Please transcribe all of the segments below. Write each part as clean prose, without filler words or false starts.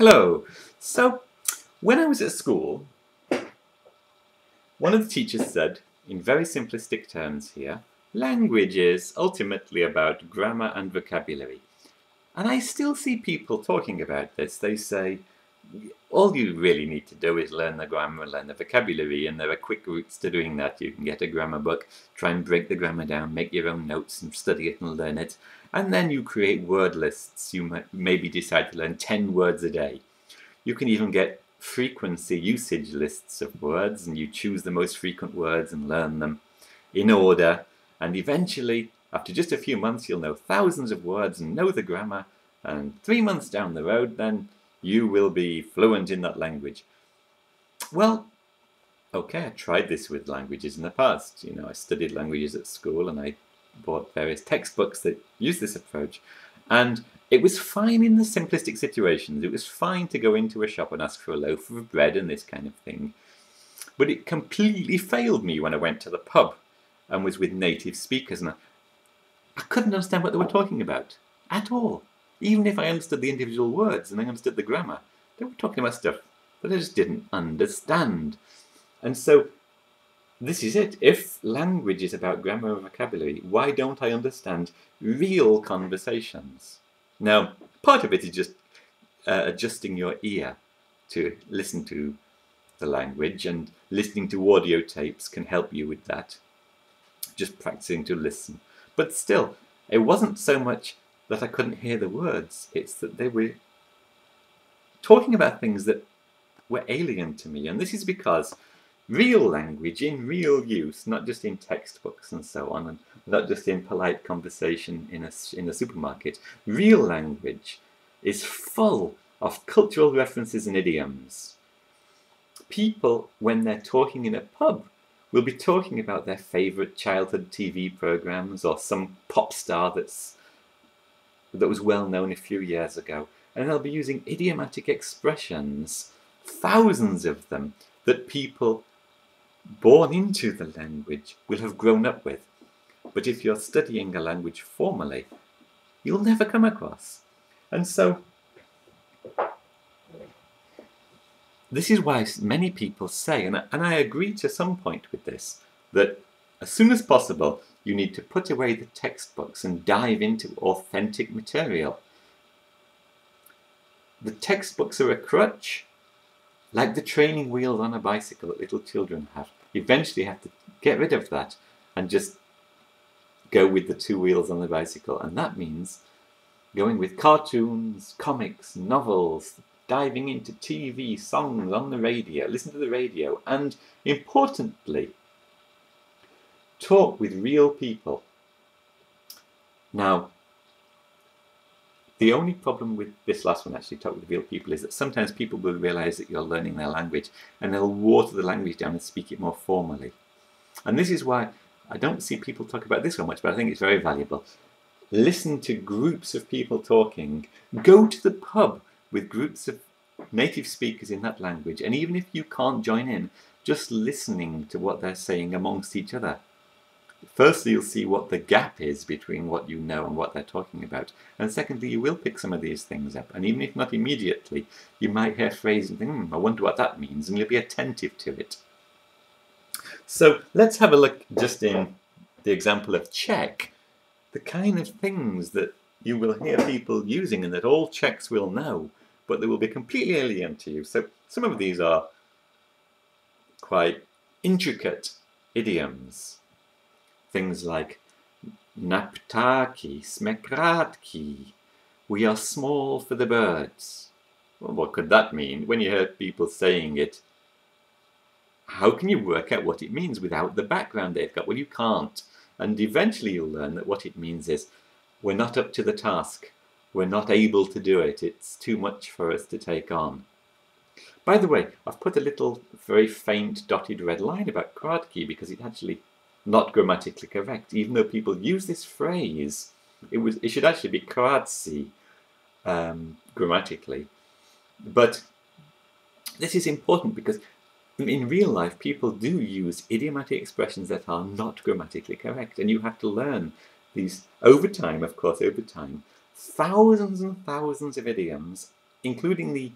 Hello. So, when I was at school, one of the teachers said, in very simplistic terms here, language is ultimately about grammar and vocabulary. And I still see people talking about this. They say, all you really need to do is learn the grammar and learn the vocabulary, and there are quick routes to doing that. You can get a grammar book, try and break the grammar down, make your own notes and study it and learn it, and then you create word lists. You might maybe decide to learn 10 words a day. You can even get frequency usage lists of words, and you choose the most frequent words and learn them in order, and eventually, after just a few months, you'll know thousands of words and know the grammar, and 3 months down the road, then you will be fluent in that language. Well, okay, I tried this with languages in the past. I studied languages at school, and I bought various textbooks that use this approach, and it was fine in the simplistic situations. It was fine to go into a shop and ask for a loaf of bread and this kind of thing. But it completely failed me when I went to the pub and was with native speakers, and I couldn't understand what they were talking about at all. Even if I understood the individual words and I understood the grammar, they were talking about stuff that I just didn't understand. And so this is it. If language is about grammar and vocabulary, why don't I understand real conversations? Now, part of it is just adjusting your ear to listen to the language, and listening to audio tapes can help you with that. Just practicing to listen. But still, it wasn't so much that I couldn't hear the words, it's that they were talking about things that were alien to me. And this is because real language in real use, not just in textbooks and so on, and not just in polite conversation in a supermarket, real language is full of cultural references and idioms. People, when they're talking in a pub, will be talking about their favourite childhood TV programmes or some pop star that was well known a few years ago, and they'll be using idiomatic expressions, thousands of them, that people born into the language will have grown up with. But if you're studying a language formally, you'll never come across. And so this is why many people say, and I agree to some point with this, that as soon as possible you need to put away the textbooks and dive into authentic material. The textbooks are a crutch, like the training wheels on a bicycle that little children have. You eventually have to get rid of that and just go with the 2 wheels on the bicycle. And that means going with cartoons, comics, novels, diving into TV, songs on the radio, listen to the radio, and importantly, talk with real people. Now, the only problem with this last one, actually, talk with real people, is that sometimes people will realise that you're learning their language and they'll water the language down and speak it more formally. And this is why I don't see people talk about this so much, but I think it's very valuable. Listen to groups of people talking. Go to the pub with groups of native speakers in that language, and even if you can't join in, just listening to what they're saying amongst each other. Firstly, you'll see what the gap is between what you know and what they're talking about. And secondly, you will pick some of these things up. And even if not immediately, you might hear phrases and think, I wonder what that means, and you'll be attentive to it. So let's have a look just in the example of Czech, the kind of things that you will hear people using and that all Czechs will know, but they will be completely alien to you. So some of these are quite intricate idioms. Things like na ptáky, jsme krátký, we are small for the birds. Well, what could that mean? When you heard people saying it, how can you work out what it means without the background they've got? Well, you can't. And eventually you'll learn that what it means is we're not up to the task. We're not able to do it. It's too much for us to take on. By the way, I've put a little very faint dotted red line about krátký because it's actually not grammatically correct. Even though people use this phrase, it should actually be krátcí grammatically. But this is important because in real life, people do use idiomatic expressions that are not grammatically correct, and you have to learn these over time, of course, over time. Thousands and thousands of idioms, including the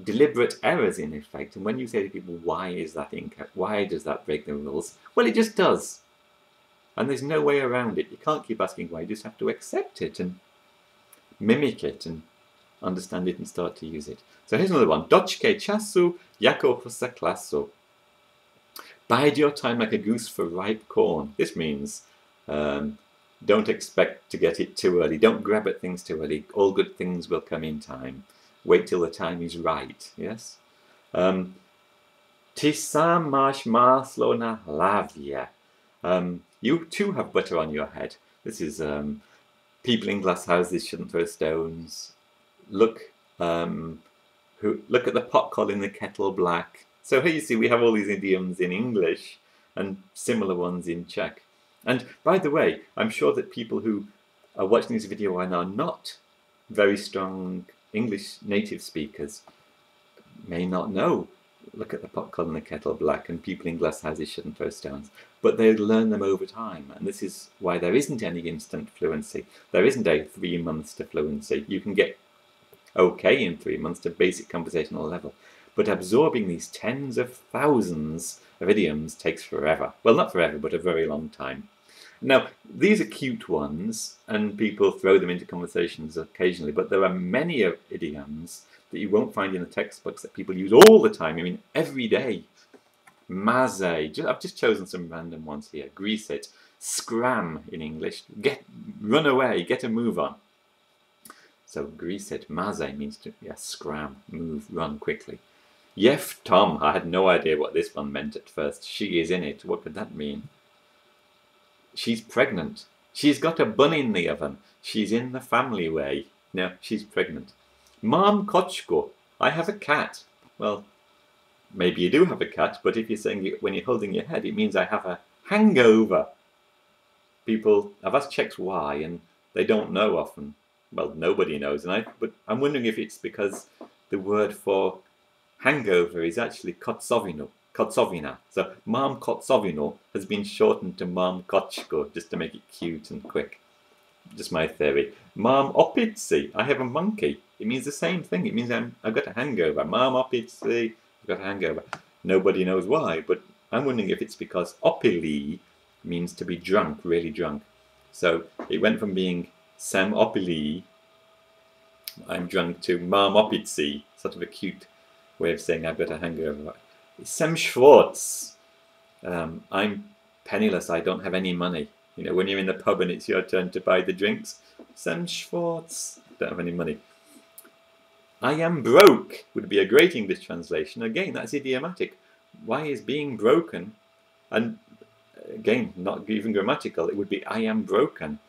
deliberate errors in effect. And when you say to people, why is that incorrect? Why does that break the rules? Well, it just does. And there's no way around it. You can't keep asking why. You just have to accept it and mimic it and understand it and start to use it. So here's another one. Doczkę czasu jako za klasu. Bide your time like a goose for ripe corn. This means don't expect to get it too early. Don't grab at things too early. All good things will come in time. Wait till the time is right. Yes? Ty sam masz masło na hlawie. You too have butter on your head. This is people in glass houses shouldn't throw stones. Look at the pot calling the kettle black. So here you see we have all these idioms in English and similar ones in Czech. And by the way, I'm sure that people who are watching this video and are not very strong English native speakers may not know. Look at the pot calling the kettle black and people in glass houses shouldn't throw stones. But they learn them over time. And this is why there isn't any instant fluency. There isn't a 3 months to fluency. You can get okay in 3 months to basic conversational level. But absorbing these tens of thousands of idioms takes forever. Well, not forever, but a very long time. Now, these are cute ones, and people throw them into conversations occasionally, but there are many idioms that you won't find in the textbooks that people use all the time, I mean, every day. Maze, I've just chosen some random ones here. Grease it. Scram in English. Run away, get a move on. So grease it. Maze means to scram, move, run quickly. Yef Tom, I had no idea what this one meant at first. She is in it. What could that mean? She's pregnant. She's got a bun in the oven. She's in the family way. No, she's pregnant. Mam koczko, I have a cat. Well, maybe you do have a cat, but if you're saying it when you're holding your head, it means I have a hangover. I've asked Czechs why, and they don't know often. Well, nobody knows, but I'm wondering if it's because the word for hangover is actually kotsovina. So Mam kotsovino has been shortened to Mam koczko just to make it cute and quick. Just my theory. Mam opitsi, I have a monkey. It means the same thing. It means I've got a hangover. Mam opitsi, I've got a hangover. Nobody knows why, but I'm wondering if it's because opili means to be drunk, really drunk. So it went from being Sam opili, I'm drunk, to Mam opitsi, sort of a cute way of saying I've got a hangover. Sem Schwartz, I'm penniless, I don't have any money. You know, when you're in the pub and it's your turn to buy the drinks, Sem Schwartz, don't have any money. I am broke would be a great English translation. Again, that's idiomatic. Why is being broken? And again, not even grammatical. It would be I am broken.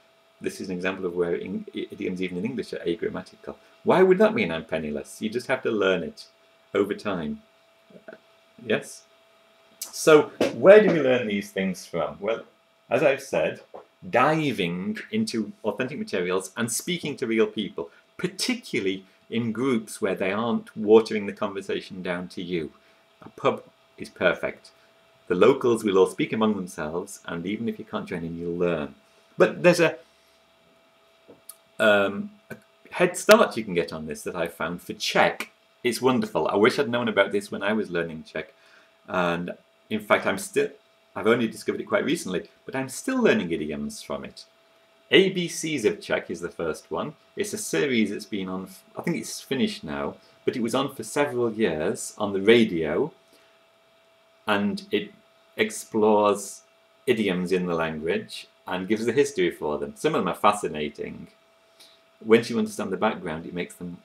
This is an example of where idioms even in English are agrammatical. Why would that mean I'm penniless? You just have to learn it over time. Yes? So where do we learn these things from? Well, as I've said, diving into authentic materials and speaking to real people, particularly in groups where they aren't watering the conversation down to you. A pub is perfect. The locals will all speak among themselves, and even if you can't join in, you'll learn. But there's a head start you can get on this that I found for Czech. It's wonderful. I wish I'd known about this when I was learning Czech. And in fact, I've only discovered it quite recently, but I'm still learning idioms from it. ABCs of Czech is the first one. It's a series that's been on, I think it's finished now, but it was on for several years on the radio, and it explores idioms in the language and gives the history for them. Some of them are fascinating. Once you understand the background, it makes them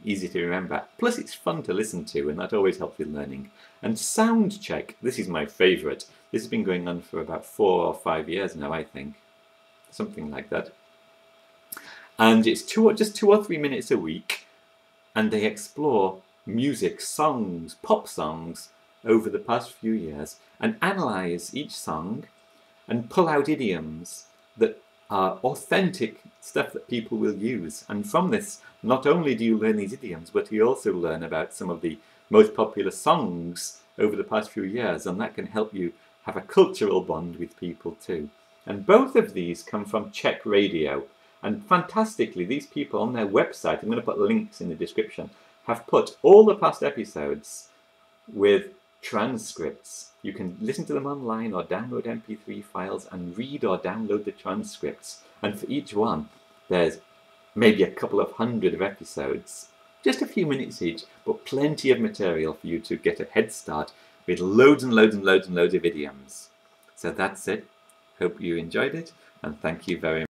easy to remember. Plus it's fun to listen to, and that always helps with learning. And sound Czech, this is my favourite. This has been going on for about 4 or 5 years now, I think. Something like that. And it's just 2 or 3 minutes a week, and they explore music, songs, pop songs over the past few years and analyse each song and pull out idioms that are authentic stuff that people will use. And from this, not only do you learn these idioms, but you also learn about some of the most popular songs over the past few years, and that can help you have a cultural bond with people too. And both of these come from Czech radio. And fantastically, these people on their website, I'm going to put links in the description, have put all the past episodes with transcripts. You can listen to them online or download MP3 files and read or download the transcripts. And for each one, there's maybe a couple of hundred of episodes. Just a few minutes each, but plenty of material for you to get a head start with loads and loads and loads and loads of idioms. So that's it. Hope you enjoyed it, and thank you very much.